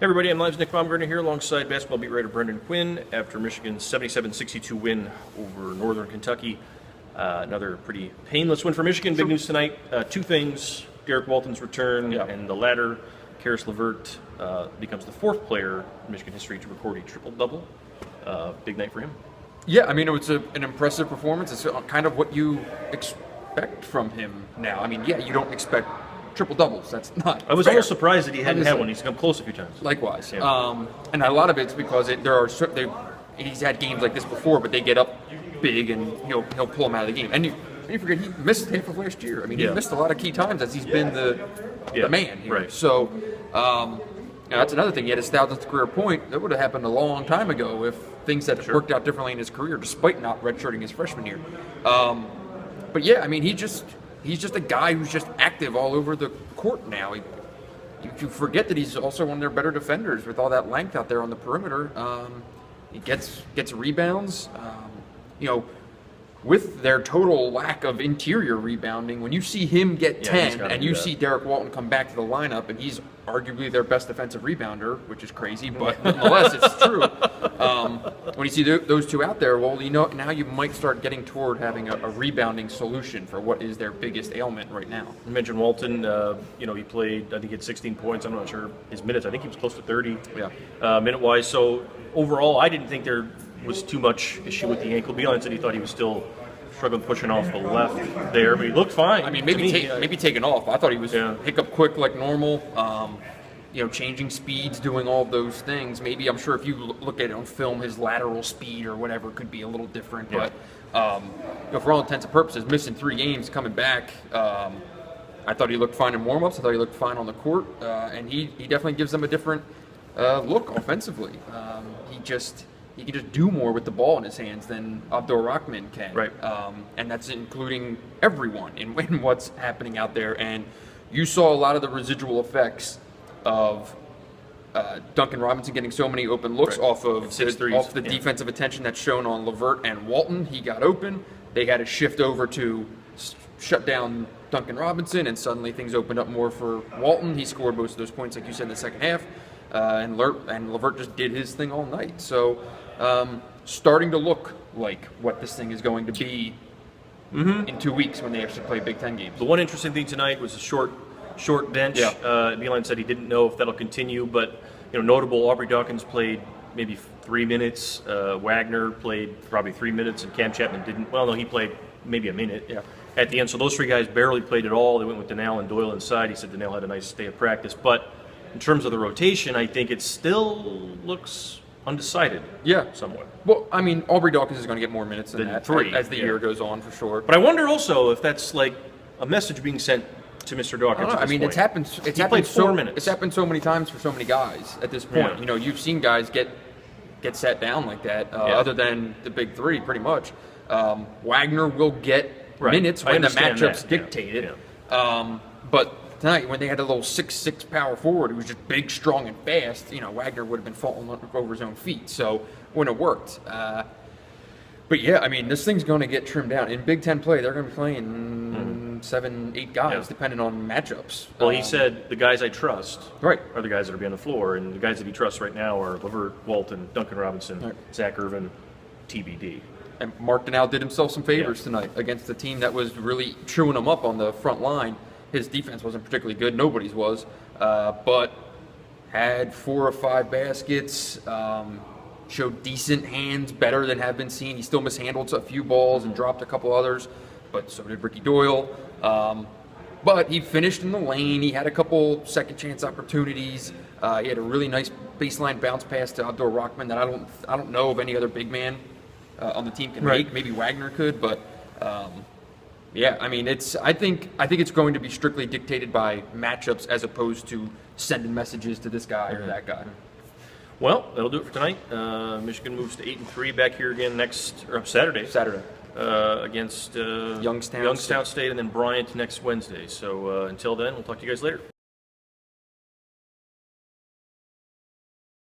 Hey everybody, I'm MLive's Nick Baumgardner here alongside basketball beat writer Brendan Quinn after Michigan's 77-62 win over Northern Kentucky. Another pretty painless win for Michigan. Big news tonight, two things: Derek Walton's return, and the latter, Caris LeVert, becomes the fourth player in Michigan history to record a triple-double. Big night for him. Yeah, I mean, it was an impressive performance. It's kind of what you expect from him now. I mean, yeah, you don't expect triple doubles. That's not. I was fair. almost surprised that he hadn't had one. He's come close a few times. Likewise, Yeah. and a lot of it's because he's had games like this before, but they get up big and he'll pull him out of the game. And you forget he missed half of last year. I mean, he missed a lot of key times as he's been the man here. Right. So that's another thing. He had his 1,000th career point. That would have happened a long time ago if things had worked out differently in his career, despite not redshirting his freshman year. But yeah, I mean, he's just a guy who's just active all over the court now. You forget that he's also one of their better defenders with all that length out there on the perimeter. He gets rebounds. With their total lack of interior rebounding, when you see him get 10 and you see Derek Walton come back to the lineup and he's arguably their best defensive rebounder, which is crazy, but nonetheless, it's true. When you see those two out there, well, now you might start getting toward having a rebounding solution for what is their biggest ailment right now. You mentioned Walton. He played, I think he had 16 points. I'm not sure his minutes. I think he was close to 30 minute-wise. So overall, I didn't think there was too much issue with the ankle. Beeline said he thought he was still struggling pushing off the left there, but he looked fine. I mean, maybe taking off. I thought he was hiccup quick like normal. Changing speeds, doing all those things. Maybe, I'm sure if you look at it on film, his lateral speed or whatever could be a little different. But for all intents and purposes, missing 3 games, coming back, I thought he looked fine in warm-ups. I thought he looked fine on the court, and he definitely gives them a different look offensively. He can just do more with the ball in his hands than Abdur Rahman can. Right. And that's including everyone in what's happening out there. And you saw a lot of the residual effects of Duncan Robinson getting so many open looks off the defensive attention that's shown on LeVert and Walton. He got open. They had to shift over to shut down Duncan Robinson, and suddenly things opened up more for Walton. He scored most of those points, like you said, in the second half. And LeVert just did his thing all night. So starting to look like what this thing is going to be in 2 weeks when they actually play Big Ten games. The one interesting thing tonight was a short bench. Beeline said he didn't know if that'll continue, but notable, Aubrey Dawkins played maybe 3 minutes. Wagner played probably 3 minutes, and Cam Chapman didn't. Well, no, he played maybe a minute at the end. So those 3 guys barely played at all. They went with Donnell and Doyle inside. He said Donnell had a nice day of practice, but in terms of the rotation, I think it still looks undecided. Somewhat. Well, I mean, Aubrey Dawkins is going to get more minutes than that 3 as the year goes on, for sure. But I wonder also if that's like a message being sent to Mr. Dawkins. I mean, it's happened. It's happened 4 minutes. It's happened so many times for so many guys at this point. You've seen guys get sat down like that. Other than the big 3, pretty much. Wagner will get minutes when the matchups dictate it. But tonight, when they had a little 6'6" power forward who was just big, strong, and fast, Wagner would have been falling over his own feet. So when it worked. But yeah, I mean, this thing's going to get trimmed down. In Big Ten play, they're going to be playing 7, 8 guys, depending on matchups. Well, he said the guys I trust are the guys that are be on the floor, and the guys that he trusts right now are LeVert, Walton, Duncan Robinson, Zach Irvin, TBD. And Mark Donnell did himself some favors tonight against the team that was really chewing him up on the front line. His defense wasn't particularly good. Nobody's was. But had 4 or 5 baskets, showed decent hands, better than have been seen. He still mishandled a few balls and dropped a couple others, but so did Ricky Doyle. But he finished in the lane. He had a couple second chance opportunities. He had a really nice baseline bounce pass to Abdur Rahman that I don't know of any other big man on the team can make. Maybe Wagner could, but I mean, I think it's going to be strictly dictated by matchups as opposed to sending messages to this guy or that guy. Well, that'll do it for tonight. Michigan moves to 8-3 back here again Saturday. Against Youngstown State, and then Bryant next Wednesday. So until then, we'll talk to you guys later.